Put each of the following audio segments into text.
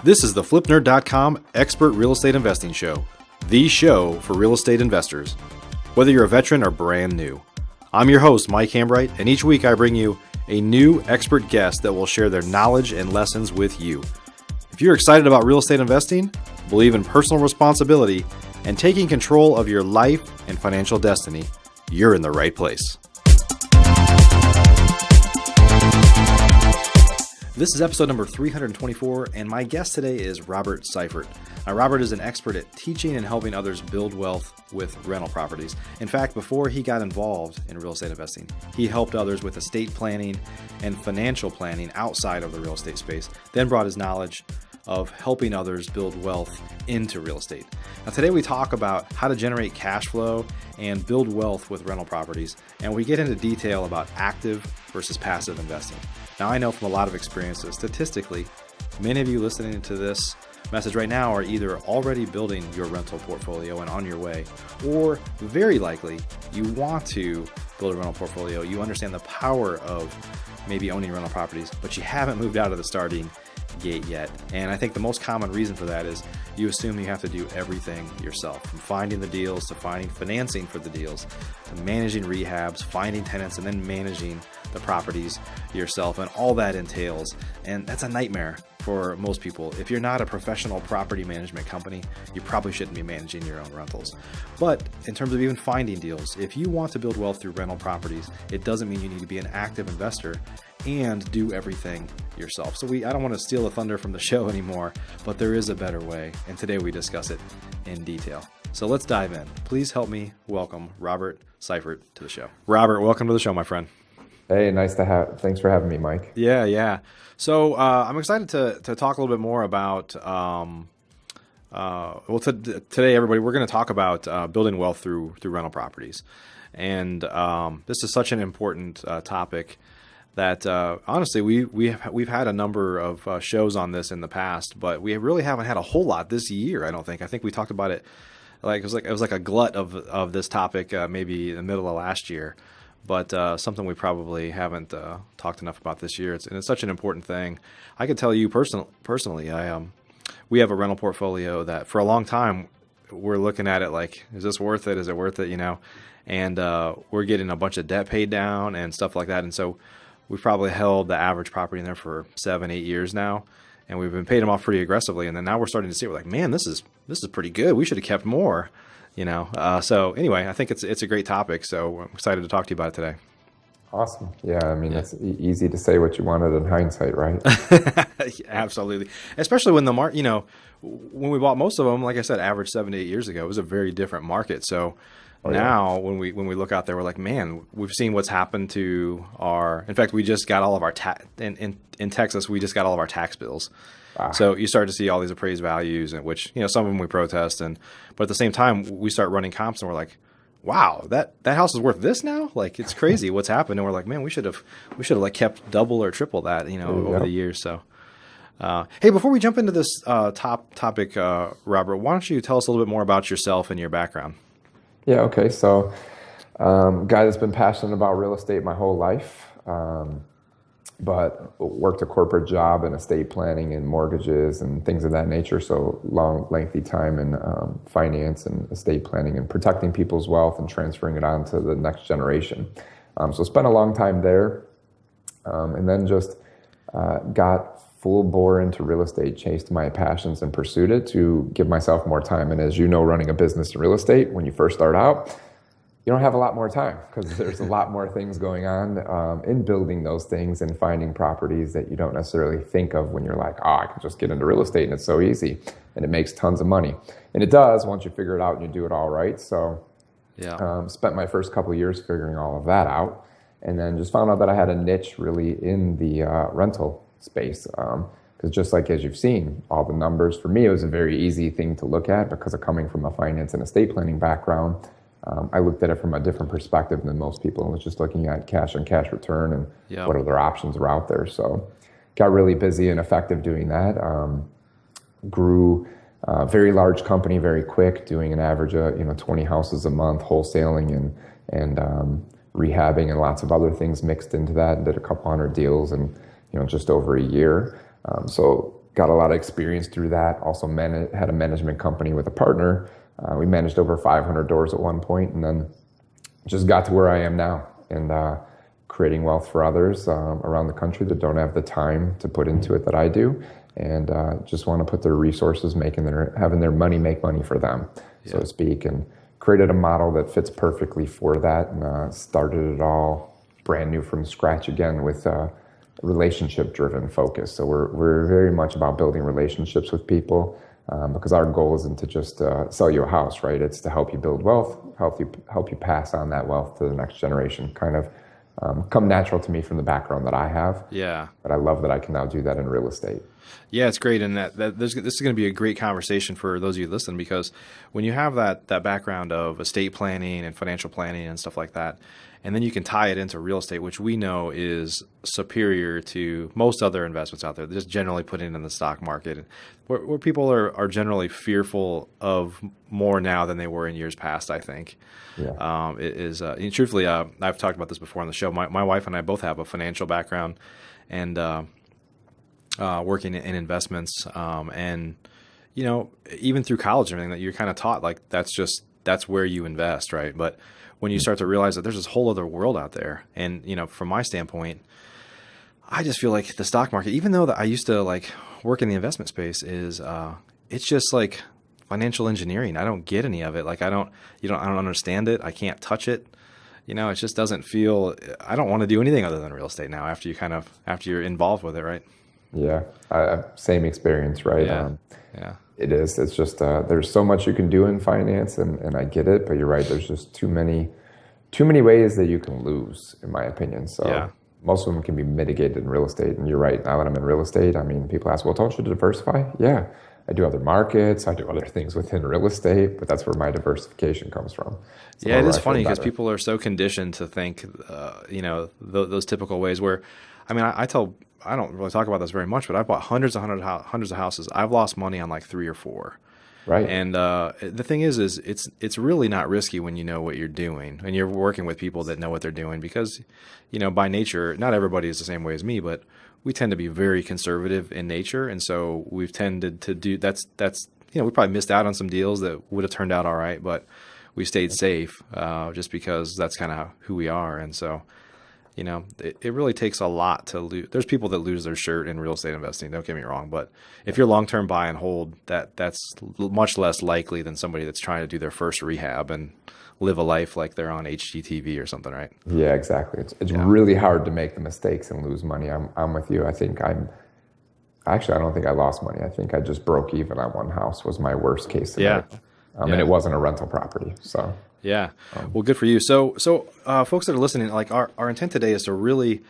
This is the FlipNerd.com Expert Real Estate Investing Show, the show for real estate investors, whether you're a veteran or brand new. I'm your host, Mike Hambright, and each week I bring you a new expert guest that will share their knowledge and lessons with you. If you're excited about real estate investing, believe in personal responsibility, and taking control of your life and financial destiny, you're in the right place. This is episode number 324, and my guest today is Robert Syfert. Now, Robert is an expert at teaching and helping others build wealth with rental properties. In fact, before he got involved in real estate investing, he helped others with estate planning and financial planning outside of the real estate space, then brought his knowledge of helping others build wealth into real estate. Now, today we talk about how to generate cash flow and build wealth with rental properties, and we get into detail about active versus passive investing. Now, I know from a lot of experience that statistically, many of you listening to this message right now are either already building your rental portfolio and on your way, or very likely you want to build a rental portfolio. You understand the power of maybe owning rental properties, but you haven't moved out of the starting gate yet. And I think the most common reason for that is you assume you have to do everything yourself, from finding the deals to finding financing for the deals, to managing rehabs, finding tenants, and then managing the properties yourself, and all that entails. And that's a nightmare for most people. If you're not a professional property management company, you probably shouldn't be managing your own rentals. But in terms of even finding deals, if you want to build wealth through rental properties, it doesn't mean you need to be an active investor and do everything yourself. So I don't want to steal the thunder from the show anymore, but there is a better way, and today we discuss it in detail. So let's dive in. Please help me welcome Robert Syfert to the show. Robert, welcome to the show, my friend. Hey, thanks for having me, Mike. Yeah. So I'm excited to talk a little bit more about, today, everybody, we're going to talk about building wealth through rental properties. And this is such an important topic that honestly, we've had a number of shows on this in the past, but we really haven't had a whole lot this year, I don't think. I think we talked about it it was like a glut of this topic maybe in the middle of last year. But something we probably haven't talked enough about this year. It's such an important thing. I can tell you personally, we have a rental portfolio that for a long time we're looking at it like, is this worth it? Is it worth it? And we're getting a bunch of debt paid down and stuff like that. And so we've probably held the average property in there for 7-8 years now, and we've been paying them off pretty aggressively. And then now we're starting to see, we're like, man, this is pretty good. We should have kept more. So anyway, I think it's a great topic. So I'm excited to talk to you about it today. Awesome. Yeah. I mean, It's easy to say what you wanted in hindsight, right? Absolutely. Especially when the market, when we bought most of them, like I said, average 7 to 8 years ago, it was a very different market. So now when we look out there, we're like, man, we've seen what's happened to in fact, we just got all of our in Texas, we just got all of our tax bills. Wow. So you start to see all these appraised values, and which, some of them we protest, but at the same time we start running comps and we're like, wow, that house is worth this now? Like, it's crazy what's happened. And we're like, man, we should have like kept double or triple that, over the years. So, hey, before we jump into this topic, Robert, why don't you tell us a little bit more about yourself and your background? Yeah. Okay. So, guy that's been passionate about real estate my whole life. But worked a corporate job in estate planning and mortgages and things of that nature. So lengthy time in finance and estate planning and protecting people's wealth and transferring it on to the next generation. So spent a long time there, and then just got full bore into real estate, chased my passions and pursued it to give myself more time. And as you know, running a business in real estate, when you first start out, you don't have a lot more time because there's a lot more things going on in building those things and finding properties that you don't necessarily think of when you're like, I can just get into real estate and it's so easy and it makes tons of money. And it does once you figure it out and you do it all right. So spent my first couple of years figuring all of that out, and then just found out that I had a niche really in the rental space. Because just like as you've seen, all the numbers, for me, it was a very easy thing to look at because of coming from a finance and estate planning background. I looked at it from a different perspective than most people, and was just looking at cash on cash return and what other options are out there. So got really busy and effective doing that. Grew a very large company very quick, doing an average of 20 houses a month, wholesaling and rehabbing and lots of other things mixed into that, and did a couple hundred deals in just over a year. So got a lot of experience through that. Also had a management company with a partner. We managed over 500 doors at one point, and then just got to where I am now, and creating wealth for others around the country that don't have the time to put into it that I do, and just want to put their resources, having their money make money for them, so to speak, and created a model that fits perfectly for that, and started it all brand new from scratch again with a relationship-driven focus. So we're very much about building relationships with people, because our goal isn't to just sell you a house, right? It's to help you build wealth, help you pass on that wealth to the next generation. Kind of come natural to me from the background that I have. Yeah. But I love that I can now do that in real estate. Yeah, it's great. And this is going to be a great conversation for those of you listening, because when you have that background of estate planning and financial planning and stuff like that, and then you can tie it into real estate, which we know is superior to most other investments out there. They're just generally putting it in the stock market, where people are generally fearful of more now than they were in years past, I think. Yeah. It is, and truthfully, I've talked about this before on the show. My wife and I both have a financial background, and working in investments, and even through college and everything, that you're kind of taught like that's where you invest, right? But when you start to realize that there's this whole other world out there, and from my standpoint, I just feel like the stock market, even though that I used to like work in the investment space, is it's just like financial engineering. I don't get any of it. Like I don't understand it. I can't touch it. It just doesn't feel. I don't want to do anything other than real estate now. After you're involved with it, right? Yeah, same experience, right? Yeah. It is. It's just there's so much you can do in finance, and I get it, but you're right. There's just too many ways that you can lose, in my opinion. So most of them can be mitigated in real estate. And you're right. Now that I'm in real estate, I mean, people ask, well, don't you diversify? Yeah, I do other markets. I do other things within real estate, but that's where my diversification comes from. So it is funny because people are so conditioned to think, those typical ways where, I mean, I don't really talk about this very much, but I've bought hundreds of houses. I've lost money on like 3 or 4. Right. And the thing is it's really not risky when you know what you're doing and you're working with people that know what they're doing, because, by nature, not everybody is the same way as me, but we tend to be very conservative in nature. And so we've tended to do that's, we probably missed out on some deals that would have turned out all right, but we stayed safe just because that's kind of who we are. And so, it really takes a lot to lose. There's people that lose their shirt in real estate investing. Don't get me wrong, but if you're long-term buy and hold, that's much less likely than somebody that's trying to do their first rehab and live a life like they're on HGTV or something, right? Yeah, exactly. It's really hard to make the mistakes and lose money. I'm with you. I don't think I lost money. I think I just broke even on one house was my worst case scenario. And it wasn't a rental property, so. Yeah. Well, good for you. So folks that are listening, like our intent today is to really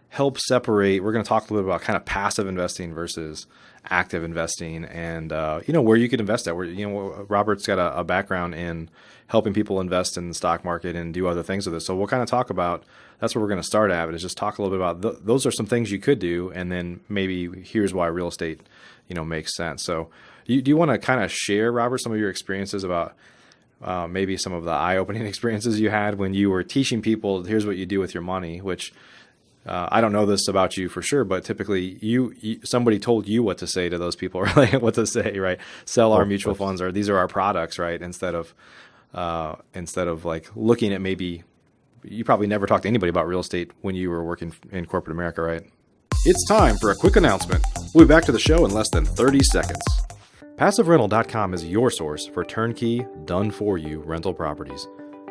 help separate. We're going to talk a little bit about kind of passive investing versus active investing, and where you could invest at. Where Robert's got a background in helping people invest in the stock market and do other things with it. So we'll kind of talk about. That's where we're going to start at. Is just talk a little bit about those are some things you could do, and then maybe here's why real estate makes sense. So do you want to kind of share, Robert, some of your experiences about maybe some of the eye-opening experiences you had when you were teaching people, here's what you do with your money, which I don't know this about you for sure, but typically somebody told you what to say to those people, right? What to say, right? Sell our mutual funds, or these are our products, right? Instead of like looking at, maybe you probably never talked to anybody about real estate when you were working in corporate America, right? It's time for a quick announcement. We'll be back to the show in less than 30 seconds. PassiveRental.com is your source for turnkey, done-for-you rental properties.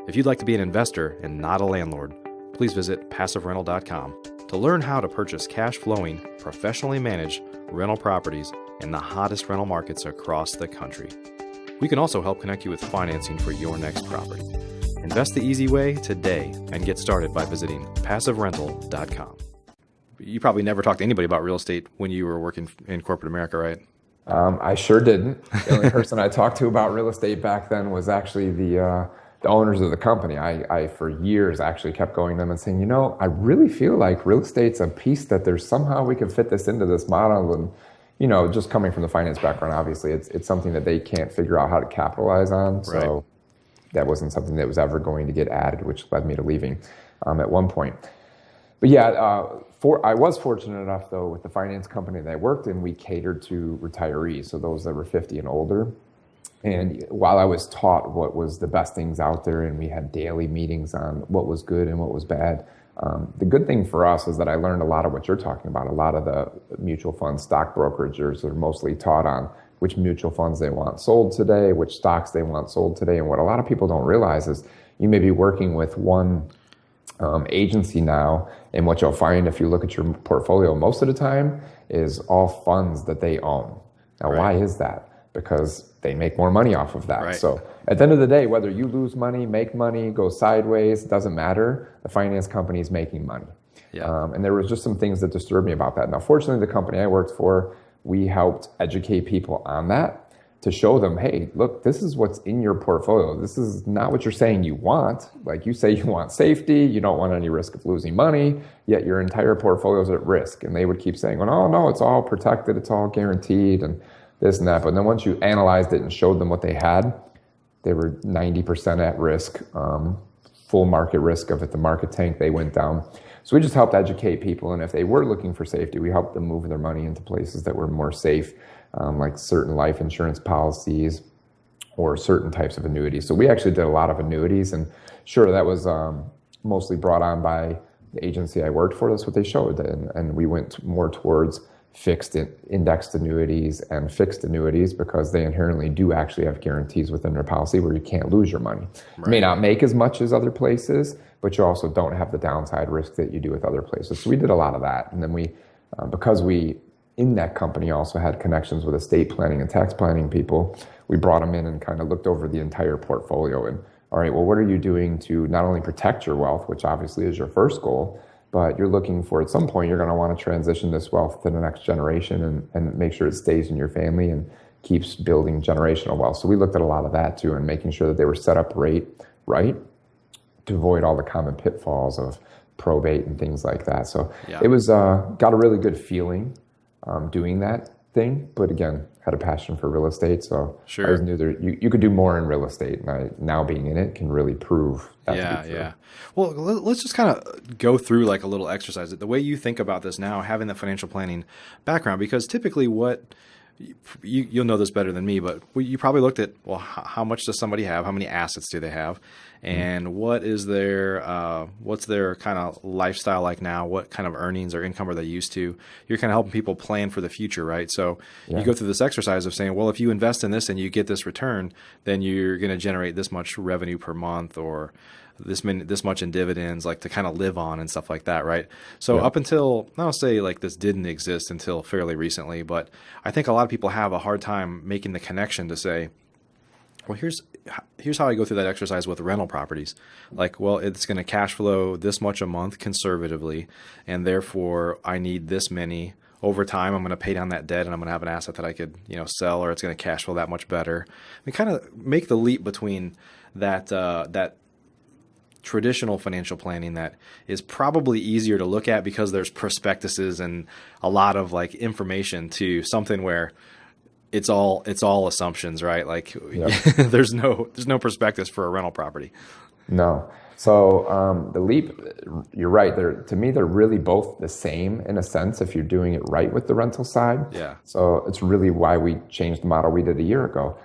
If you'd like to be an investor and not a landlord, please visit PassiveRental.com to learn how to purchase cash-flowing, professionally managed rental properties in the hottest rental markets across the country. We can also help connect you with financing for your next property. Invest the easy way today and get started by visiting PassiveRental.com. You probably never talked to anybody about real estate when you were working in corporate America, right? I sure didn't. The only person I talked to about real estate back then was actually the owners of the company. I for years actually kept going to them and saying, I really feel like real estate's a piece that there's somehow we can fit this into this model. And, just coming from the finance background, obviously it's something that they can't figure out how to capitalize on. So that wasn't something that was ever going to get added, which led me to leaving at one point. But yeah, I was fortunate enough though with the finance company that I worked in, we catered to retirees, so those that were 50 and older. And while I was taught what was the best things out there, and we had daily meetings on what was good and what was bad, the good thing for us is that I learned a lot of what you're talking about. A lot of the mutual fund stock brokerages are mostly taught on which mutual funds they want sold today, which stocks they want sold today. And what a lot of people don't realize is you may be working with one agency now, and what you'll find if you look at your portfolio most of the time is all funds that they own. Now, Right. why is that? Because they make more money off of that. Right. So at the end of the day, whether you lose money, make money, go sideways, doesn't matter. The finance company is making money. Yeah. And there was just some things that disturbed me about that. Now, fortunately, the company I worked for, we helped educate people on that to show them, hey, look, this is what's in your portfolio. This is not what you're saying you want. Like you say you want safety, you don't want any risk of losing money, yet your entire portfolio is at risk. And they would keep saying, well, oh, no, it's all protected, it's all guaranteed, and this and that. But then once you analyzed it and showed them what they had, they were 90% at risk, full market risk of it. The market tanked, they went down. So we just helped educate people. And if they were looking for safety, we helped them move their money into places that were more safe, like certain life insurance policies or certain types of annuities. So we actually did a lot of annuities. And sure, that was mostly brought on by the agency I worked for. That's what they showed. And we went more towards fixed indexed annuities and fixed annuities because they inherently do actually have guarantees within their policy where you can't lose your money. Right. You may not make as much as other places, but you also don't have the downside risk that you do with other places. So we did a lot of that. And then we, because we in that company also had connections with estate planning and tax planning people, we brought them in and kind of looked over the entire portfolio and, all right, well, what are you doing to not only protect your wealth, which obviously is your first goal, but you're looking for, at some point, you're going to want to transition this wealth to the next generation and make sure it stays in your family and keeps building generational wealth. So we looked at a lot of that too, and making sure that they were set up right to avoid all the common pitfalls of probate and things like that. So It was got a really good feeling doing that thing, but again, had a passion for real estate, so sure. I always knew that you could do more in real estate, and I, now being in it, can really prove that to be true. Yeah. Well, let's just kind of go through like a little exercise. The way you think about this now, having the financial planning background, because typically what you'll know this better than me, but you probably looked at, well, how much does somebody have? How many assets do they have? And what is what's their kind of lifestyle like now? What kind of earnings or income are they used to? You're kind of helping people plan for the future, right? So you go through this exercise of saying, well, if you invest in this and you get this return, then you're going to generate this much revenue per month or this much in dividends, like to kind of live on and stuff like that, right? So up until, I'll say like this didn't exist until fairly recently, but I think a lot of people have a hard time making the connection to say, well, here's how I go through that exercise with rental properties. Like, well, it's going to cash flow this much a month conservatively, and therefore I need this many. Over time, I'm going to pay down that debt, and I'm going to have an asset that I could, sell, or it's going to cash flow that much better. We kind of make the leap between that traditional financial planning that is probably easier to look at because there's prospectuses and a lot of like information, to something where it's all assumptions, right? Like there's no prospectus for a rental property. No. So the leap, you're right. To me, they're really both the same in a sense if you're doing it right with the rental side. Yeah. So it's really why we changed the model we did a year ago.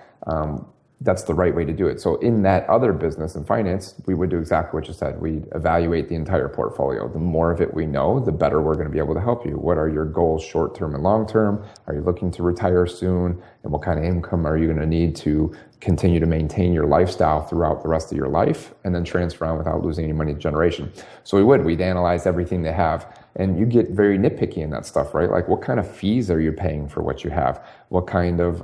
That's the right way to do it. So in that other business and finance, we would do exactly what you said. We'd evaluate the entire portfolio. The more of it we know, the better we're going to be able to help you. What are your goals short-term and long-term? Are you looking to retire soon? And what kind of income are you going to need to continue to maintain your lifestyle throughout the rest of your life and then transfer on without losing any money to generation? So we'd analyze everything they have. And you get very nitpicky in that stuff, right? Like what kind of fees are you paying for what you have? What kind of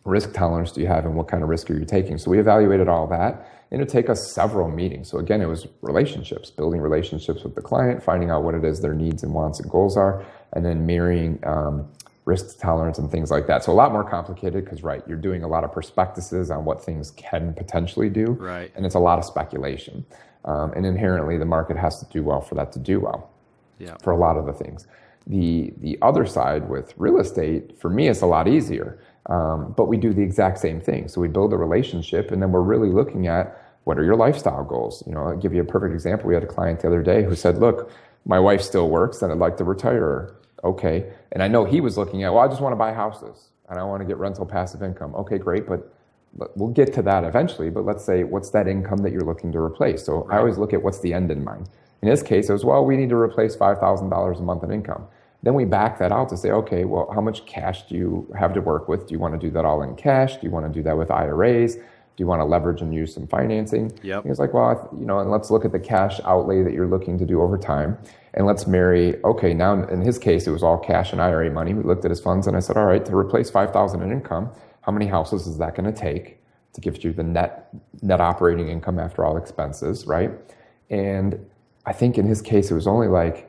risk tolerance do you have, and what kind of risk are you taking? So we evaluated all that, and it'd take us several meetings. So again, it was relationships, building relationships with the client, finding out what it is their needs and wants and goals are, and then marrying risk tolerance and things like that. So a lot more complicated because, you're doing a lot of prospectuses on what things can potentially do, right? And it's a lot of speculation. And inherently, the market has to do well for that to do well, for a lot of the things. The other side with real estate, for me, it's a lot easier. But we do the exact same thing. So we build a relationship, and then we're really looking at what are your lifestyle goals. I'll give you a perfect example. We had a client the other day who said, look, my wife still works and I'd like to retire. Okay. And I know he was looking at, well, I just want to buy houses and I want to get rental passive income. Okay, great. But we'll get to that eventually. But let's say, what's that income that you're looking to replace? So I always look at what's the end in mind. In this case, it was, well, we need to replace $5,000 a month in income. Then we back that out to say, okay, well, how much cash do you have to work with? Do you want to do that all in cash? Do you want to do that with IRAs? Do you want to leverage and use some financing? Yep. He was like, well, and let's look at the cash outlay that you're looking to do over time. And let's marry, okay, now in his case, it was all cash and IRA money. We looked at his funds and I said, all right, to replace $5,000 in income, how many houses is that going to take to give you the net operating income after all expenses, right? And I think in his case, it was only like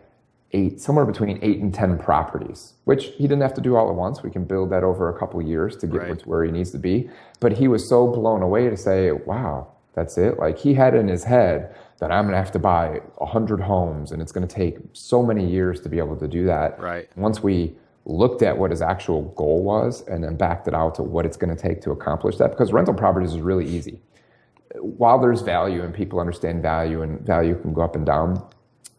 somewhere between 8 and 10 properties, which he didn't have to do all at once. We can build that over a couple of years to get to where he needs to be. But he was so blown away to say, wow, that's it. Like he had in his head that I'm going to have to buy 100 homes and it's going to take so many years to be able to do that. Right. Once we looked at what his actual goal was and then backed it out to what it's going to take to accomplish that, because rental properties is really easy. While there's value and people understand value and value can go up and down,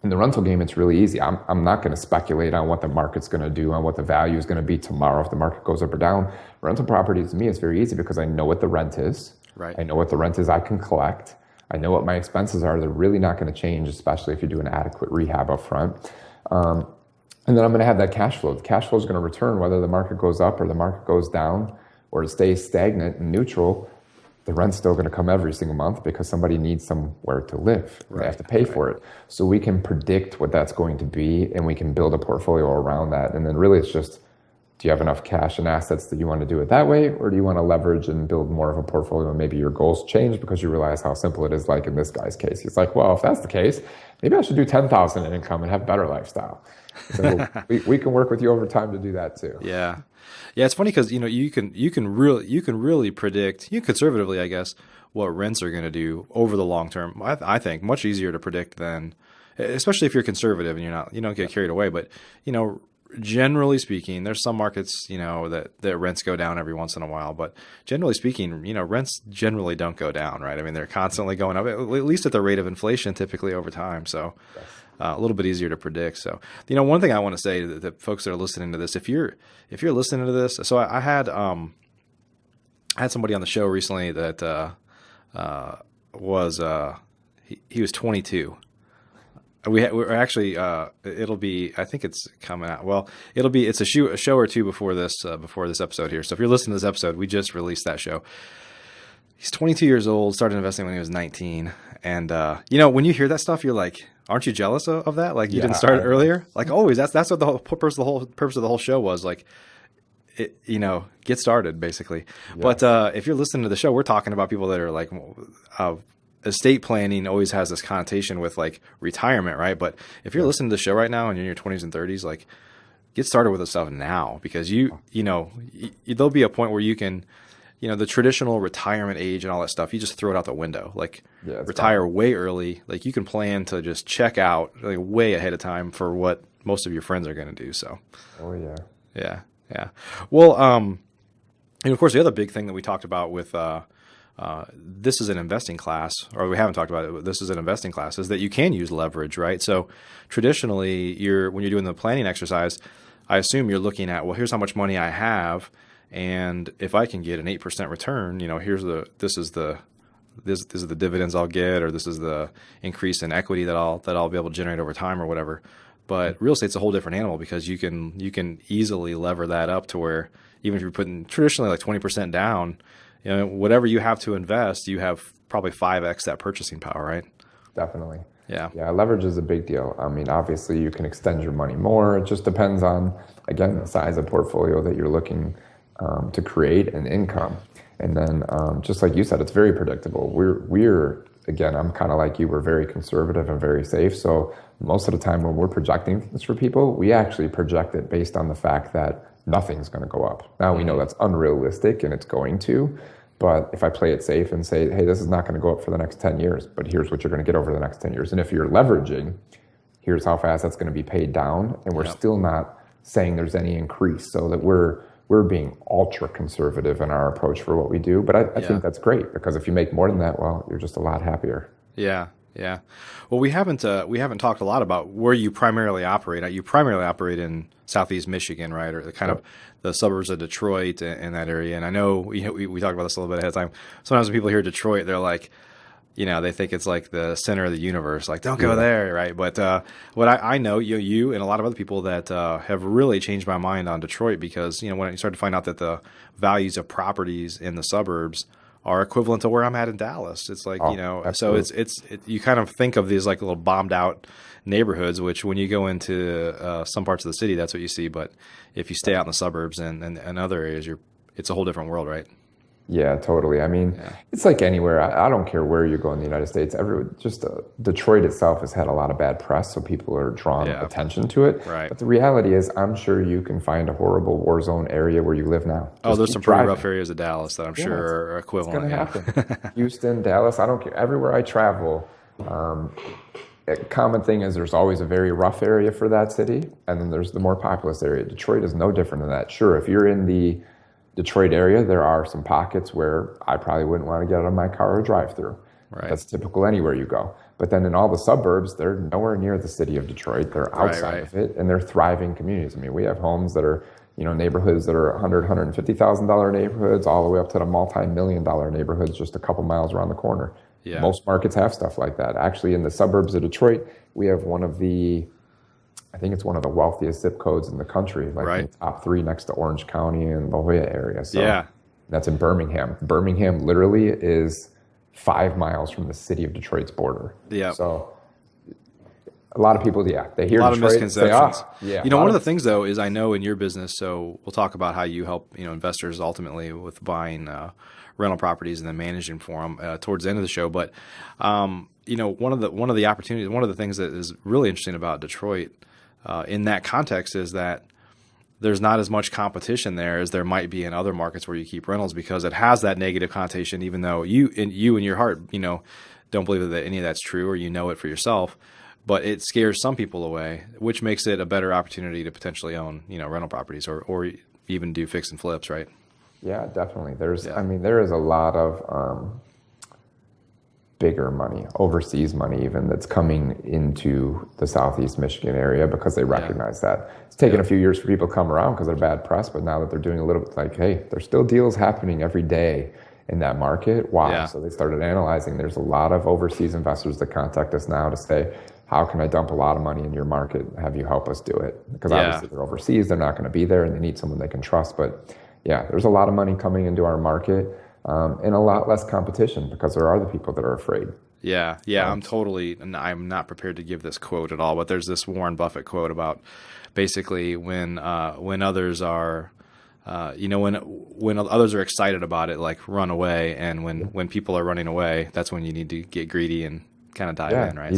in the rental game, it's really easy. I'm not going to speculate on what the market's going to do, on what the value is going to be tomorrow if the market goes up or down. Rental properties to me is very easy because I know what the rent is. Right. I know what the rent is I can collect. I know what my expenses are. They're really not going to change, especially if you do an adequate rehab up front. And then I'm going to have that cash flow. The cash flow is going to return whether the market goes up or the market goes down or it stays stagnant and neutral. The rent's still going to come every single month because somebody needs somewhere to live. They have to pay for it. So we can predict what that's going to be and we can build a portfolio around that. And then really it's just, do you have enough cash and assets that you want to do it that way? Or do you want to leverage and build more of a portfolio and maybe your goals change because you realize how simple it is, like in this guy's case. He's like, well, if that's the case, maybe I should do 10,000 in income and have better lifestyle. So we can work with you over time to do that too. Yeah. Yeah, it's funny because you can really predict, conservatively, I guess, what rents are going to do over the long term. I think much easier to predict than, especially if you're conservative and you don't get carried away. But generally speaking, there's some markets that rents go down every once in a while. But generally speaking, rents generally don't go down, right? I mean, they're constantly going up, at least at the rate of inflation, typically over time. So. Yes. A little bit easier to predict. So, one thing I want to say to the folks that are listening to this, if you're listening to this, so I had somebody on the show recently that was he was 22. We're actually it'll be, I think it's coming out. Well, it's a show or two before this episode here. So if you're listening to this episode, we just released that show. He's 22 years old, started investing when he was 19. And, when you hear that stuff, you're like, aren't you jealous of that? Like you didn't start earlier? Like always, that's what the whole purpose of the whole show was, like, get started basically. Yeah. But if you're listening to the show, we're talking about people that are like, estate planning always has this connotation with like retirement, right? But if you're listening to the show right now and you're in your 20s and 30s, like get started with this stuff now because there'll be a point where you can, the traditional retirement age and all that stuff, you just throw it out the window. Like retire way early. Like you can plan to just check out like way ahead of time for what most of your friends are going to do. So, oh yeah. Yeah. Yeah. Well, and of course the other big thing that we talked about with, this is an investing class, or we haven't talked about it, but this is an investing class, is that you can use leverage, right? So traditionally when you're doing the planning exercise, I assume you're looking at, well, here's how much money I have. And if I can get an 8% return, this is the dividends I'll get, or this is the increase in equity that I'll be able to generate over time or whatever. But real estate's a whole different animal because you can easily lever that up to where even if you're putting traditionally like 20% down, whatever you have to invest, you have probably 5x that purchasing power, right? Definitely. Yeah. Yeah. Leverage is a big deal. I mean, obviously you can extend your money more. It just depends on, again, the size of portfolio that you're looking to create an income. And then just like you said, it's very predictable. We're again, I'm kind of like you, we're very conservative and very safe. So most of the time when we're projecting this for people, we actually project it based on the fact that nothing's going to go up. Now we know that's unrealistic and it's going to, but if I play it safe and say, hey, this is not going to go up for the next 10 years, but here's what you're going to get over the next 10 years. And if you're leveraging, here's how fast that's going to be paid down. And we're still not saying there's any increase, so that we're being ultra conservative in our approach for what we do. But I think that's great because if you make more than that, well, you're just a lot happier. Yeah. Yeah. Well, we haven't talked a lot about where you primarily operate. You primarily operate in Southeast Michigan, right, or the kind of the suburbs of Detroit and that area. And I know we talked about this a little bit ahead of time. Sometimes when people hear Detroit, they're like, they think it's like the center of the universe. Like, don't go there, right? But what I know, you and a lot of other people that have really changed my mind on Detroit because when I started to find out that the values of properties in the suburbs are equivalent to where I'm at in Dallas. It's like, so you kind of think of these like little bombed out neighborhoods, which when you go into some parts of the city, that's what you see. But if you stay out in the suburbs and other areas, it's a whole different world, right? Yeah, totally. I mean, it's like anywhere. I don't care where you go in the United States. Detroit itself has had a lot of bad press, so people are drawn attention to it. Right. But the reality is, I'm sure you can find a horrible war zone area where you live now. There's some pretty rough areas of Dallas that I'm sure are equivalent. It's going to happen. Houston, Dallas, I don't care. Everywhere I travel, a common thing is there's always a very rough area for that city, and then there's the more populous area. Detroit is no different than that. Sure, if you're in the Detroit area, there are some pockets where I probably wouldn't want to get out of my car or drive through. Right. That's typical anywhere you go. But then in all the suburbs, they're nowhere near the city of Detroit. They're outside of it, and they're thriving communities. I mean, we have homes that are, neighborhoods that are $150,000 neighborhoods, all the way up to the multi-million-dollar neighborhoods just a couple miles around the corner. Yeah. Most markets have stuff like that. Actually, in the suburbs of Detroit, we have I think it's one of the wealthiest zip codes in the country, in the top 3 next to Orange County and La Jolla area. So that's in Birmingham. Birmingham literally is 5 miles from the city of Detroit's border. Yeah. So a lot of people, they hear Detroit. A lot of misconceptions. One of the things though is I know in your business, so we'll talk about how you help investors ultimately with buying rental properties and then managing for them towards the end of the show. But one of the opportunities, one of the things that is really interesting about Detroit in that context is that there's not as much competition there as there might be in other markets where you keep rentals because it has that negative connotation, even though you in your heart, don't believe that any of that's true or it for yourself, but it scares some people away, which makes it a better opportunity to potentially own, rental properties or even do fix and flips, right? Yeah, definitely. There is a lot of bigger money, overseas money even, that's coming into the Southeast Michigan area because they recognize that. It's taken a few years for people to come around because they're bad press, but now that they're doing a little bit like, hey, there's still deals happening every day in that market. Wow. Yeah. So they started analyzing. There's a lot of overseas investors that contact us now to say, how can I dump a lot of money in your market? Have you help us do it? Because obviously they're overseas, they're not going to be there and they need someone they can trust. But there's a lot of money coming into our market. And a lot less competition because there are the people that are afraid. Yeah. I'm not prepared to give this quote at all, but there's this Warren Buffett quote about basically when others are, when others are excited about it, like run away, and when people are running away, that's when you need to get greedy and kind of dive in, right?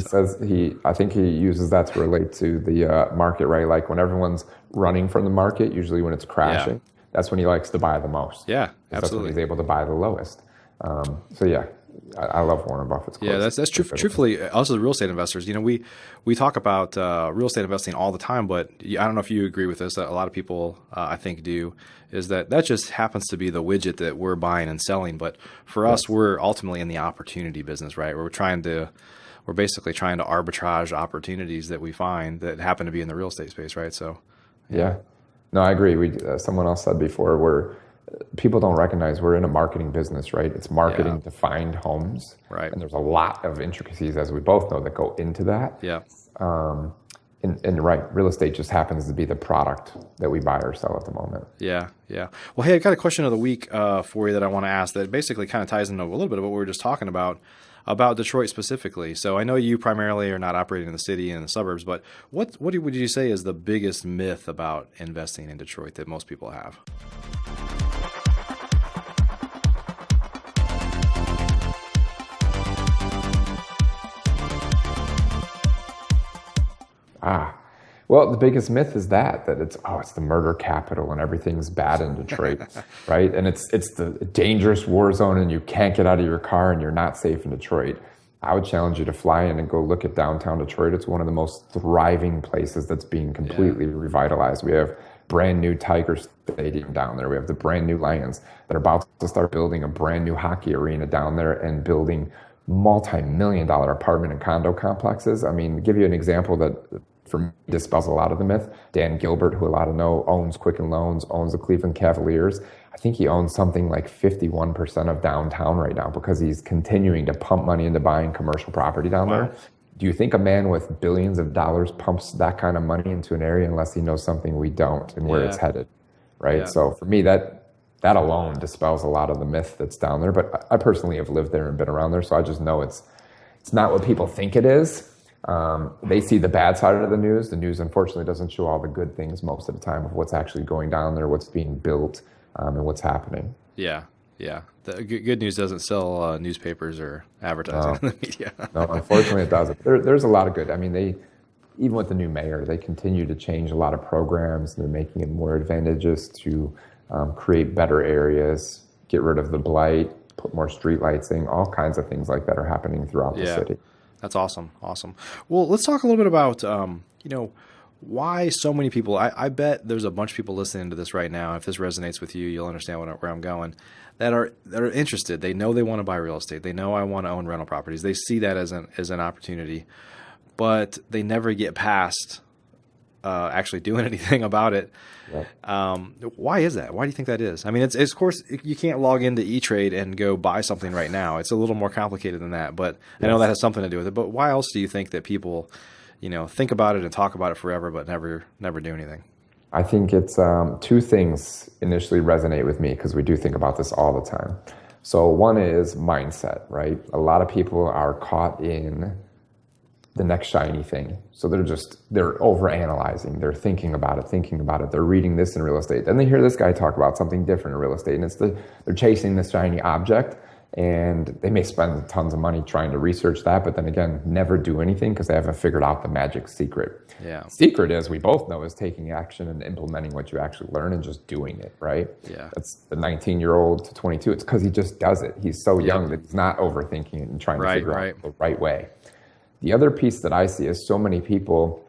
I think he uses that to relate to the market, right? Like when everyone's running from the market, usually when it's crashing. That's when he likes to buy the most. Yeah, absolutely. That's when he's able to buy the lowest. I love Warren Buffett's quotes. Yeah, that's true. Truthfully, also the real estate investors, we talk about real estate investing all the time, but I don't know if you agree with this. A lot of people, I think, do, is that just happens to be the widget that we're buying and selling. But for us, we're ultimately in the opportunity business, right? We're basically trying to arbitrage opportunities that we find that happen to be in the real estate space, right? So, yeah. No, I agree. Someone else said before, people don't recognize we're in a marketing business, right? It's marketing to find homes, right? And there's a lot of intricacies, as we both know, that go into that. Yeah. And real estate just happens to be the product that we buy or sell at the moment. Yeah. Well, hey, I got a question of the week for you that I want to ask that basically kind of ties into a little bit of what we were just talking about Detroit specifically. So I know you primarily are not operating in the city and in the suburbs, but what would you say is the biggest myth about investing in Detroit that most people have? Well, the biggest myth is that it's the murder capital and everything's bad in Detroit, right? And it's the dangerous war zone and you can't get out of your car and you're not safe in Detroit. I would challenge you to fly in and go look at downtown Detroit. It's one of the most thriving places that's being completely revitalized. We have brand new Tiger Stadium down there. We have the brand new Lions that are about to start building a brand new hockey arena down there and building multi-million dollar apartment and condo complexes. I mean, to give you an example that for me dispels a lot of the myth, Dan Gilbert, who a lot of know, owns Quicken Loans, owns the Cleveland Cavaliers. I think he owns something like 51% of downtown right now because he's continuing to pump money into buying commercial property down there. Do you think a man with billions of dollars pumps that kind of money into an area unless he knows something we don't and where it's headed, right? Yeah. So for me, that alone dispels a lot of the myth that's down there. But I personally have lived there and been around there, so I just know it's not what people think it is. They see the bad side of the news. The news, unfortunately, doesn't show all the good things most of the time of what's actually going down there, what's being built, and what's happening. Yeah. The good news doesn't sell newspapers or advertising in the media. No, unfortunately, it doesn't. There's a lot of good. I mean, even with the new mayor, they continue to change a lot of programs. They're making it more advantageous to create better areas, get rid of the blight, put more streetlights in, all kinds of things like that are happening throughout the city. That's awesome. Well, let's talk a little bit about, why so many people, I bet there's a bunch of people listening to this right now. If this resonates with you, you'll understand where I'm going, that are interested. They know they want to buy real estate. They know I want to own rental properties. They see that as an opportunity, but they never get past actually doing anything about it. Yep. Why is that? Why do you think that is? I mean, it's of course you can't log into E-Trade and go buy something right now. It's a little more complicated than that, but I know that has something to do with it. But why else do you think that people, think about it and talk about it forever, but never do anything? I think it's two things initially resonate with me because we do think about this all the time. So one is mindset, right? A lot of people are caught in the next shiny thing. So they're overanalyzing. They're thinking about it. They're reading this in real estate. Then they hear this guy talk about something different in real estate, and they're chasing this shiny object, and they may spend tons of money trying to research that, but then again, never do anything because they haven't figured out the magic secret. Yeah. Secret is, we both know, is taking action and implementing what you actually learn and just doing it, right? Yeah. That's the 19-year-old to 22. It's because he just does it. He's so young that he's not overthinking it and trying to figure out the right way. The other piece that I see is so many people,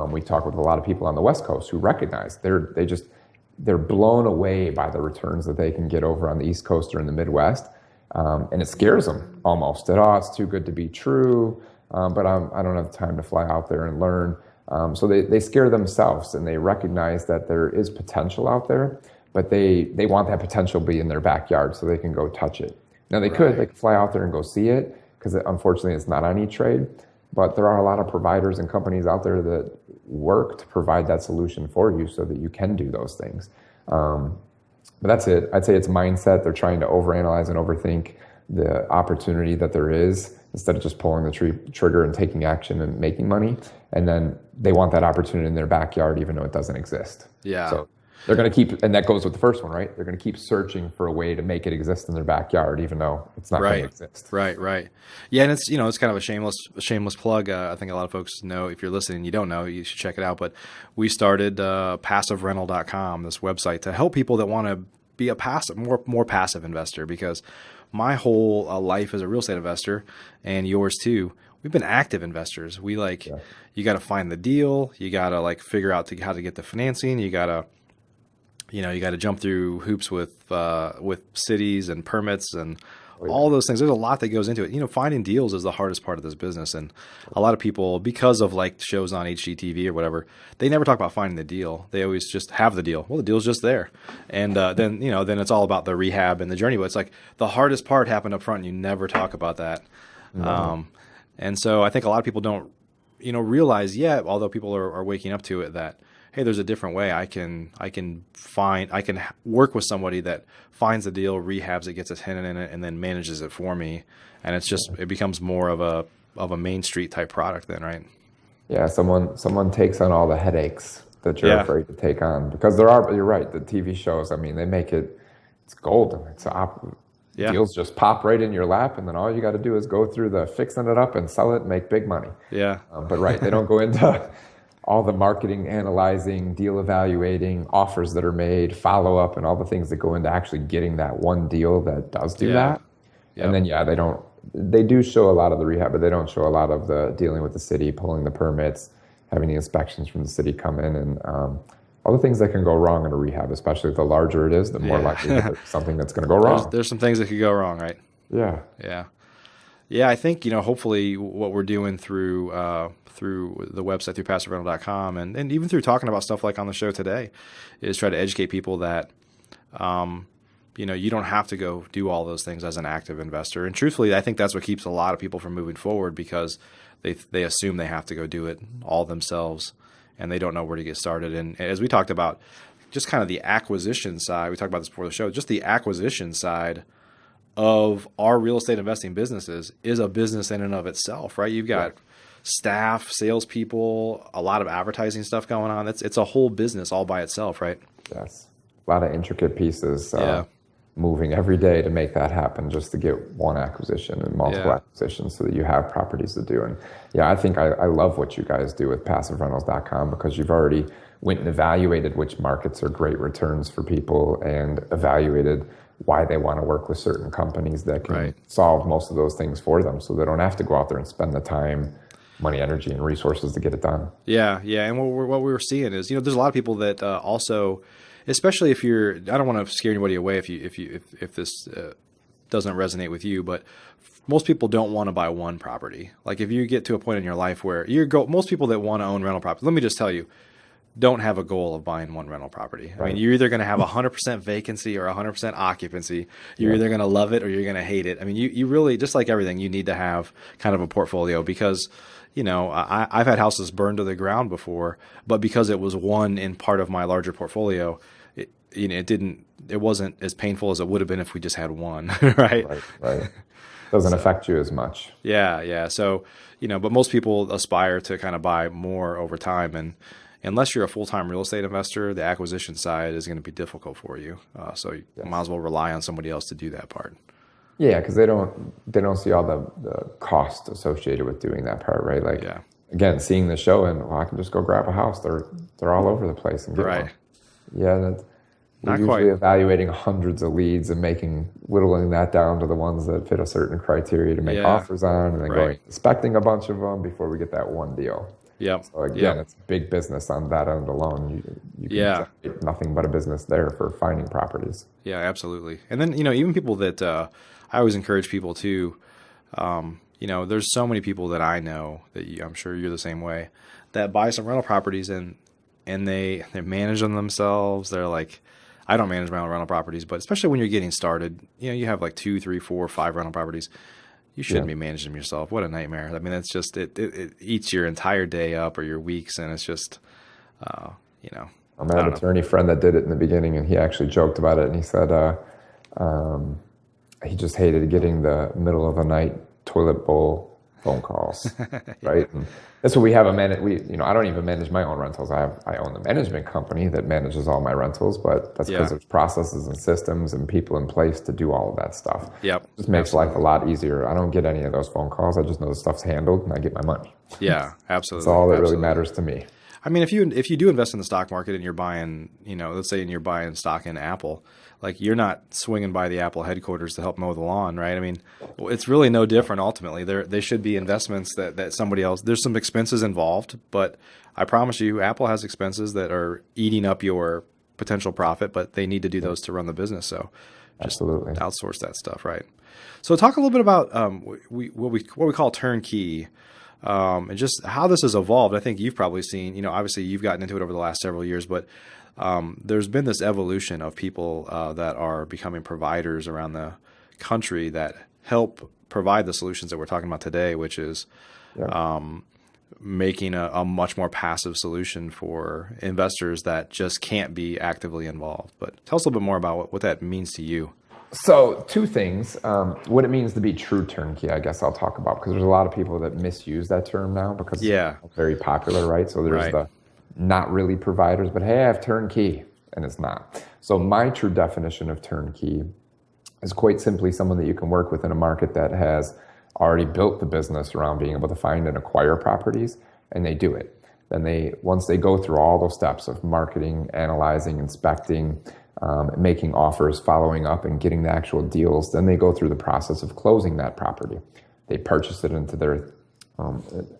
we talk with a lot of people on the West Coast who recognize they're blown away by the returns that they can get over on the East Coast or in the Midwest. And it scares them almost that, it's too good to be true, but I don't have time to fly out there and learn. So they scare themselves, and they recognize that there is potential out there, but they want that potential to be in their backyard so they can go touch it. Now they could fly out there and go see it, because unfortunately it's not on E-Trade, but there are a lot of providers and companies out there that work to provide that solution for you so that you can do those things. But that's it. I'd say it's mindset. They're trying to overanalyze and overthink the opportunity that there is instead of just pulling the trigger and taking action and making money. And then they want that opportunity in their backyard even though it doesn't exist. Yeah. So they're going to keep, and that goes with the first one, right? They're going to keep searching for a way to make it exist in their backyard, even though it's not going to exist. Right. Yeah. And it's, it's kind of a shameless plug. I think a lot of folks know, if you're listening, you don't know, you should check it out. But we started passiverental.com, this website to help people that want to be a more passive investor, because my whole life as a real estate investor, and yours too, we've been active investors. We you got to find the deal. You got to figure out how to get the financing. You got to jump through hoops with cities and permits and all those things. There's a lot that goes into it. Finding deals is the hardest part of this business. And a lot of people, because of shows on HGTV or whatever, they never talk about finding the deal. They always just have the deal. Well, the deal's just there. And then it's all about the rehab and the journey. But it's the hardest part happened up front, and you never talk about that. No. And so I think a lot of people don't, realize yet, although people are waking up to it, that hey, there's a different way. I can work with somebody that finds the deal, rehabs it, gets a tenant in it, and then manages it for me. And it becomes more of a Main Street type product then, right? Yeah, someone takes on all the headaches that you're afraid to take on, because you're right, the TV shows, they make it's golden. Deals just pop right in your lap, and then all you got to do is go through the fixing it up and sell it and make big money. Yeah. But they don't go into all the marketing, analyzing, deal evaluating, offers that are made, follow up, and all the things that go into actually getting that one deal that does do that. Yep. And then they do show a lot of the rehab, but they don't show a lot of the dealing with the city, pulling the permits, having the inspections from the city come in, and all the things that can go wrong in a rehab, especially the larger it is, the more likely that there's something that's going to go wrong. There's some things that could go wrong, right? Yeah. Yeah. Yeah, I think, hopefully what we're doing through the website, through passiverental.com, and even through talking about stuff like on the show today, is try to educate people that, you don't have to go do all those things as an active investor. And truthfully, I think that's what keeps a lot of people from moving forward, because they assume they have to go do it all themselves, and they don't know where to get started. And as we talked about, just kind of the acquisition side, we talked about this before the show, just the acquisition side of our real estate investing businesses is a business in and of itself, right? You've got staff, salespeople, a lot of advertising stuff going on. It's a whole business all by itself, right? Yes. A lot of intricate pieces moving every day to make that happen, just to get one acquisition and multiple acquisitions so that you have properties to do. And I think I love what you guys do with passiverentals.com, because you've already went and evaluated which markets are great returns for people and evaluated why they want to work with certain companies that can solve most of those things for them, so they don't have to go out there and spend the time, money, energy, and resources to get it done. Yeah. And what we were seeing is, there's a lot of people that also, especially if you're, I don't want to scare anybody away if this doesn't resonate with you, but most people don't want to buy one property. Like if you get to a point in your life where most people that want to own rental property, let me just tell you, don't have a goal of buying one rental property. I mean, you're either going to have 100% vacancy or 100% occupancy. You're either going to love it or you're going to hate it. I mean, you really, just like everything, you need to have kind of a portfolio, because, I've had houses burned to the ground before, but because it was one in part of my larger portfolio, it wasn't as painful as it would have been if we just had one, right? Right. Doesn't affect you as much. Yeah. So, but most people aspire to kind of buy more over time, and unless you're a full-time real estate investor, the acquisition side is going to be difficult for you. So you might as well rely on somebody else to do that part. Yeah, because they don't see all the cost associated with doing that part, right? Like, again, seeing the show and I can just go grab a house. They're all over the place and get one. Yeah, we're usually evaluating hundreds of leads and whittling that down to the ones that fit a certain criteria to make offers on, and then going inspecting a bunch of them before we get that one deal. Yep. So again, it's big business on that end alone. You can generate nothing but a business there for finding properties. Yeah, absolutely. And then, even people that I always encourage people to, there's so many people that I know that I'm sure you're the same way, that buy some rental properties and they manage them themselves. They're like, I don't manage my own rental properties, but especially when you're getting started, you have like 2, 3, 4, 5 rental properties. You shouldn't be managing them yourself. What a nightmare. I mean, it's just, it eats your entire day up or your weeks. And it's just, I had an attorney friend that did it in the beginning, and he actually joked about it. And he said he just hated getting the middle of the night toilet bowl phone calls, right? And that's what we have. I don't even manage my own rentals. I own the management company that manages all my rentals, but that's because there's processes and systems and people in place to do all of that stuff. Yep. It just makes life a lot easier. I don't get any of those phone calls. I just know the stuff's handled and I get my money. Yeah, absolutely. That's all that really matters to me. I mean, if you do invest in the stock market and you're buying, let's say you're buying stock in Apple, like you're not swinging by the Apple headquarters to help mow the lawn, right? I mean, it's really no different ultimately. They should be investments that somebody else, there's some expenses involved, but I promise you Apple has expenses that are eating up your potential profit, but they need to do those to run the business. So just outsource that stuff, right? So talk a little bit about what we call turnkey. And just how this has evolved. I think you've probably seen, obviously you've gotten into it over the last several years, but there's been this evolution of people that are becoming providers around the country that help provide the solutions that we're talking about today, which is making a much more passive solution for investors that just can't be actively involved. But tell us a little bit more about what that means to you. So 2 things. What it means to be true turnkey, I guess I'll talk about, because there's a lot of people that misuse that term now because it's very popular, right? So there's the not really providers, but hey, I have turnkey, and it's not. So my true definition of turnkey is quite simply someone that you can work with in a market that has already built the business around being able to find and acquire properties, and they do it. Then once they go through all those steps of marketing, analyzing, inspecting, making offers, following up, and getting the actual deals, then they go through the process of closing that property. They purchase it into their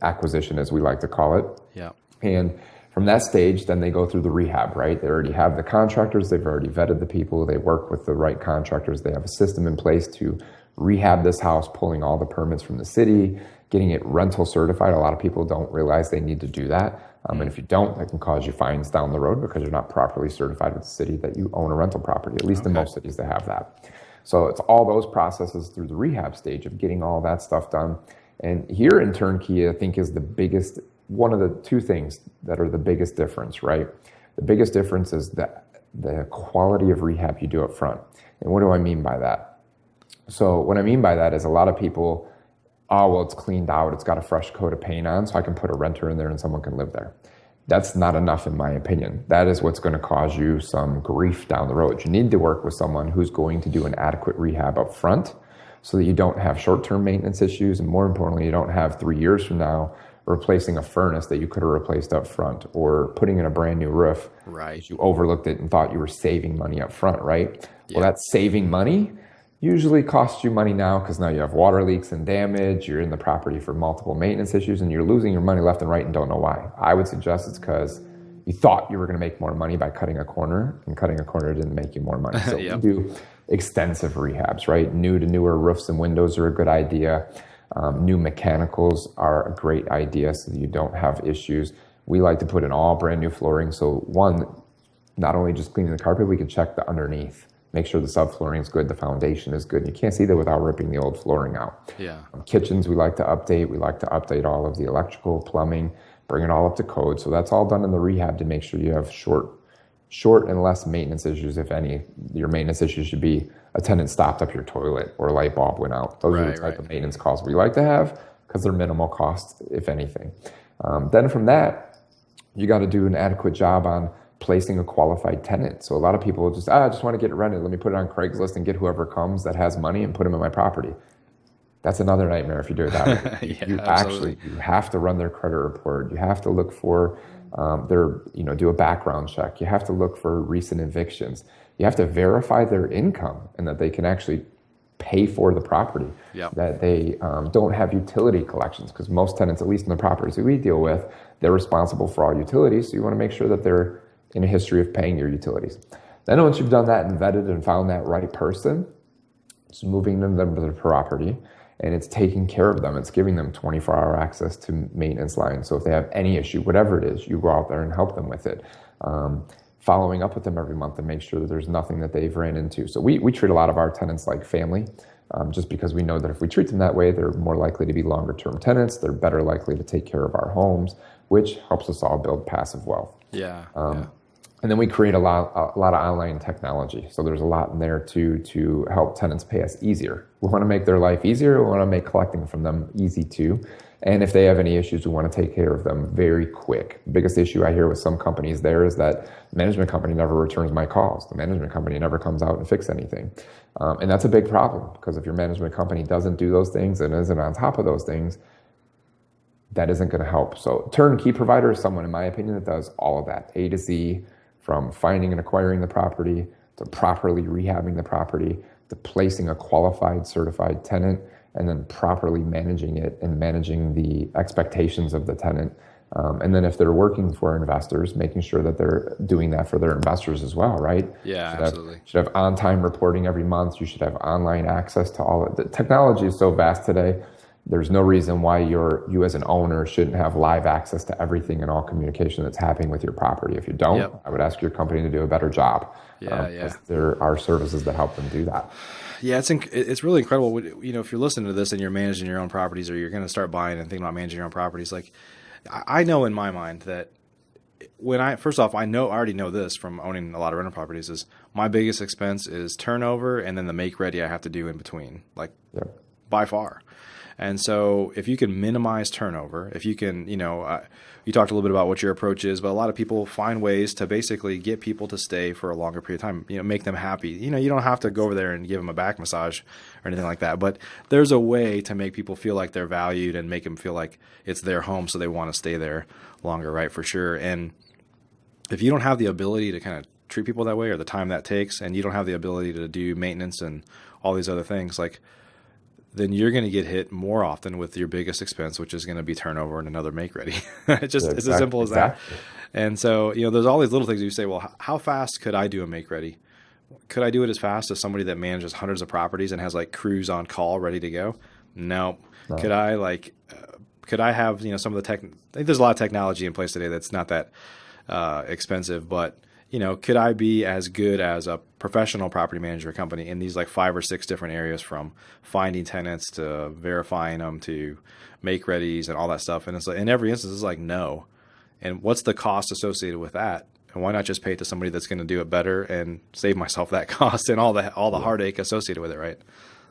acquisition, as we like to call it. Yeah. And from that stage, then they go through the rehab, right? They already have the contractors. They've already vetted the people. They work with the right contractors. They have a system in place to rehab this house, pulling all the permits from the city, getting it rental certified. A lot of people don't realize they need to do that. And if you don't, that can cause you fines down the road because you're not properly certified with the city that you own a rental property. At least in most cities they have that. So it's all those processes through the rehab stage of getting all that stuff done. And here in turnkey, I think is the biggest, one of the two things that are the biggest difference, right? The biggest difference is the quality of rehab you do up front. And what do I mean by that? So what I mean by that is a lot of people, oh, well, it's cleaned out, it's got a fresh coat of paint on, so I can put a renter in there and someone can live there. That's not enough in my opinion. That is what's going to cause you some grief down the road. You need to work with someone who's going to do an adequate rehab up front so that you don't have short-term maintenance issues, and more importantly, you don't have 3 years from now replacing a furnace that you could have replaced up front or putting in a brand new roof. Right. You overlooked it and thought you were saving money up front, right? Well, that saving money usually costs you money now because now you have water leaks and damage, you're in the property for multiple maintenance issues, and you're losing your money left and right and don't know why. I would suggest it's because you thought you were going to make more money by cutting a corner, and cutting a corner didn't make you more money. So we do extensive rehabs, right? New to newer roofs and windows are a good idea. New mechanicals are a great idea so that you don't have issues. We like to put in all brand new flooring. So one, not only just cleaning the carpet, we can check the underneath. Make sure the subflooring is good, the foundation is good. You can't see that without ripping the old flooring out. Kitchens we like to update. We like to update all of the electrical, plumbing, bring it all up to code. So that's all done in the rehab to make sure you have short and less maintenance issues, if any. Your maintenance issues should be a tenant stopped up your toilet or a light bulb went out. Those are the type of maintenance costs we like to have because they're minimal cost, if anything. Then from that, you got to do an adequate job on placing a qualified tenant. So a lot of people just, I just want to get it rented. Let me put it on Craigslist and get whoever comes that has money and put them in my property. That's another nightmare if you do it that way. You have to run their credit report. You have to look for do a background check. You have to look for recent evictions. You have to verify their income and that they can actually pay for the property, that they don't have utility collections, because most tenants, at least in the properties that we deal with, they're responsible for all utilities. So you want to make sure that they're in a history of paying your utilities. Then once you've done that and vetted and found that right person, it's moving them to the property and it's taking care of them. It's giving them 24-hour access to maintenance lines. So if they have any issue, whatever it is, you go out there and help them with it. Following up with them every month and make sure that there's nothing that they've ran into. So we treat a lot of our tenants like family, just because we know that if we treat them that way, they're more likely to be longer term tenants. They're better likely to take care of our homes, which helps us all build passive wealth. And then we create a lot of online technology. So there's a lot in there to help tenants pay us easier. We want to make their life easier. We want to make collecting from them easy too. And if they have any issues, we want to take care of them very quick. The biggest issue I hear with some companies there is that the management company never returns my calls. The management company never comes out and fix anything. And that's a big problem, because if your management company doesn't do those things and isn't on top of those things, that isn't going to help. So turnkey provider is someone, in my opinion, that does all of that, A to Z, from finding and acquiring the property, to properly rehabbing the property, to placing a qualified, certified tenant, and then properly managing it and managing the expectations of the tenant. And then if they're working for investors, making sure that they're doing that for their investors as well, right? Absolutely. Should have on-time reporting every month. You should have online access to all of it. The technology is so vast today. There's no reason why you as an owner shouldn't have live access to everything and all communication that's happening with your property. If you don't, I would ask your company to do a better job. There are services that help them do that. It's really incredible. You know, if you're listening to this and you're managing your own properties, or you're going to start buying and thinking about managing your own properties, like I know in my mind that first off, I already know this from owning a lot of rental properties, is my biggest expense is turnover and then the make ready I have to do in between, by far. And so if you can minimize turnover, if you can, you talked a little bit about what your approach is, but a lot of people find ways to basically get people to stay for a longer period of time, make them happy. You don't have to go over there and give them a back massage or anything like that, but there's a way to make people feel like they're valued and make them feel like it's their home, so they want to stay there longer, right? For sure. And if you don't have the ability to kind of treat people that way, or the time that takes, and you don't have the ability to do maintenance and all these other things, then you're going to get hit more often with your biggest expense, which is going to be turnover and another make ready. It's as simple as that. And so, there's all these little things you say, well, how fast could I do a make ready? Could I do it as fast as somebody that manages hundreds of properties and has like crews on call ready to go? No. Could I have, some of the I think there's a lot of technology in place today that's not that expensive, but could I be as good as a professional property management company in these like 5 or 6 different areas, from finding tenants to verifying them to make readies and all that stuff? And it's like, in every instance, it's like, no. And what's the cost associated with that? And why not just pay it to somebody that's going to do it better and save myself that cost and all the heartache associated with it, right?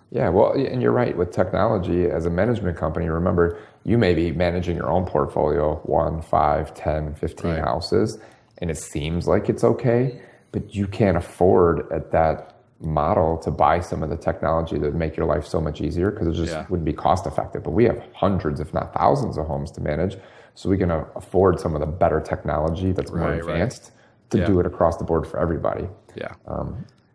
Yeah, well, and you're right. With technology, as a management company, remember, you may be managing your own portfolio, 1, 5, 10, 15 Right. houses, and it seems like it's okay, but you can't afford at that model to buy some of the technology that would make your life so much easier, because it just wouldn't be cost effective. But we have hundreds, if not thousands, of homes to manage, so we can afford some of the better technology that's more advanced to do it across the board for everybody. Yeah.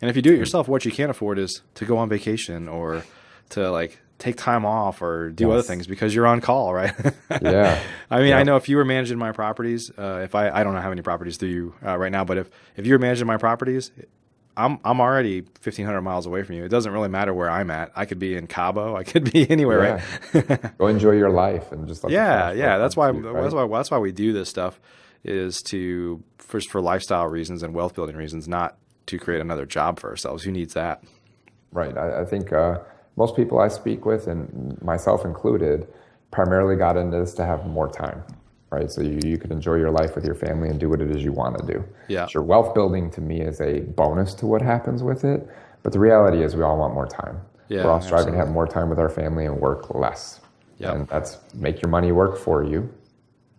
And if you do it yourself, what you can't afford is to go on vacation or to like take time off or do other things because you're on call, right? Yeah. I mean, I know if you were managing my properties, if I don't know how many properties through you right now, but if you were managing my properties, I'm already 1,500 miles away from you. It doesn't really matter where I'm at. I could be in Cabo. I could be anywhere, right? Go enjoy your life and just let That's why we do this stuff, is for lifestyle reasons and wealth building reasons, not to create another job for ourselves. Who needs that? Right. I think most people I speak with, and myself included, primarily got into this to have more time, right? So you could enjoy your life with your family and do what it is you want to do. Yeah. Sure, wealth building to me is a bonus to what happens with it, but the reality is we all want more time. Yeah, we're all striving to have more time with our family and work less. Yeah. And that's make your money work for you.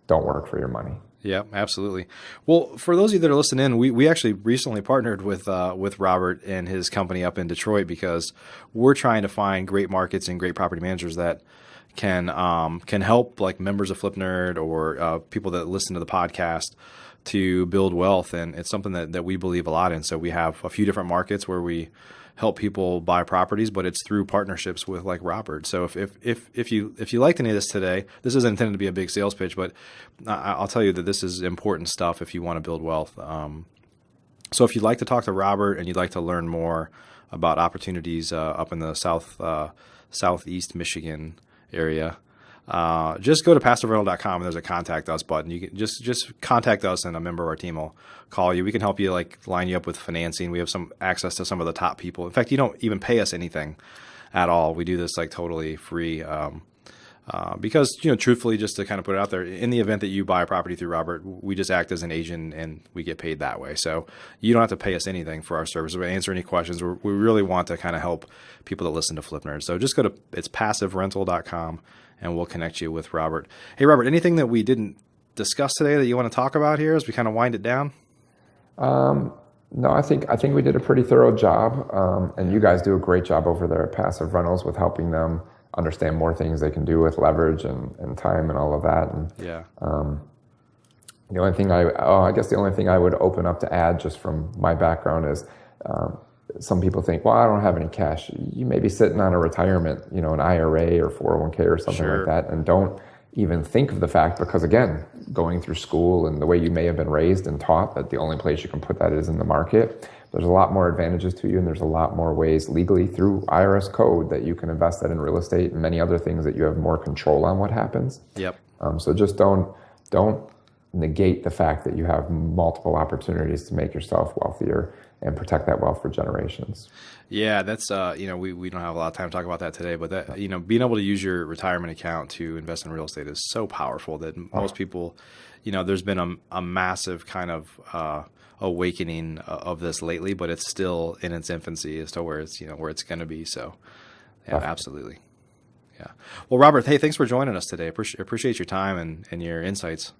Don't work for your money. Yeah, absolutely. Well, for those of you that are listening in, we actually recently partnered with Robert and his company up in Detroit, because we're trying to find great markets and great property managers that can help like members of Flip Nerd or people that listen to the podcast to build wealth. And it's something that we believe a lot in. So we have a few different markets where we help people buy properties, but it's through partnerships with like Robert. So if you liked any of this today, this isn't intended to be a big sales pitch, but I'll tell you that this is important stuff if you want to build wealth. So if you'd like to talk to Robert and you'd like to learn more about opportunities up in the southeast Michigan area, just go to passiverental.com and there's a contact us button. You can just contact us and a member of our team will call you. We can help you like line you up with financing. We have some access to some of the top people. In fact, you don't even pay us anything at all. We do this like totally free because, truthfully, just to kind of put it out there, in the event that you buy a property through Robert, we just act as an agent and we get paid that way. So you don't have to pay us anything for our service. We answer any questions. We really want to kind of help people that listen to Flip Nerd. So just go to passiverental.com and we'll connect you with Robert. Hey, Robert, anything that we didn't discuss today that you want to talk about here as we kind of wind it down? No, I think we did a pretty thorough job, and you guys do a great job over there at Passive Rentals with helping them understand more things they can do with leverage and time and all of that. And the only thing the only thing I would open up to add just from my background is some people think, well, I don't have any cash. You may be sitting on a retirement, an IRA or 401k or something like that, and don't even think of the fact, because again, going through school and the way you may have been raised and taught that the only place you can put that is in the market, there's a lot more advantages to you, and there's a lot more ways legally through IRS code that you can invest that in real estate and many other things that you have more control on what happens. Yep. So just don't negate the fact that you have multiple opportunities to make yourself wealthier and protect that wealth for generations. Yeah, that's, we don't have a lot of time to talk about that today, but that, being able to use your retirement account to invest in real estate is so powerful that most people, there's been a massive kind of awakening of this lately, but it's still in its infancy as to where it's, where it's going to be. So yeah, absolutely. Yeah. Well, Robert, hey, thanks for joining us today. Appreciate your time and your insights.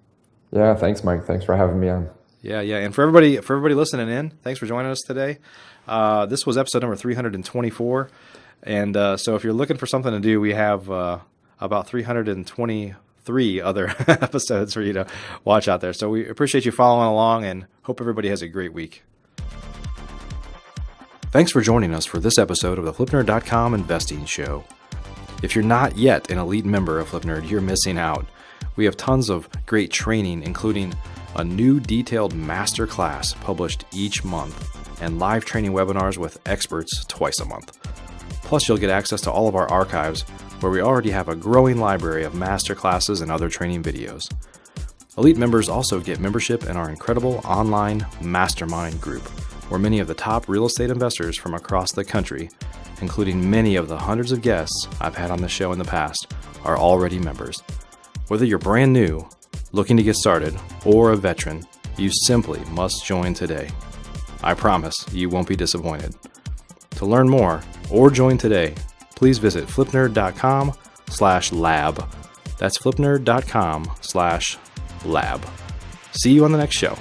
Yeah. Thanks, Mike. Thanks for having me on. Yeah. And for everybody listening in, thanks for joining us today. This was episode number 324. And so if you're looking for something to do, we have about 323 other episodes for you to watch out there. So we appreciate you following along and hope everybody has a great week. Thanks for joining us for this episode of the FlipNerd.com Investing Show. If you're not yet an elite member of FlipNerd, you're missing out. We have tons of great training, including a new detailed masterclass published each month. and live training webinars with experts twice a month. Plus, you'll get access to all of our archives, where we already have a growing library of master classes and other training videos. Elite members also get membership in our incredible online mastermind group, where many of the top real estate investors from across the country, including many of the hundreds of guests I've had on the show in the past, are already members. Whether you're brand new, looking to get started, or a veteran, you simply must join today. I promise you won't be disappointed. To learn more or join today, please visit flipnerd.com/lab. That's flipnerd.com/lab. See you on the next show.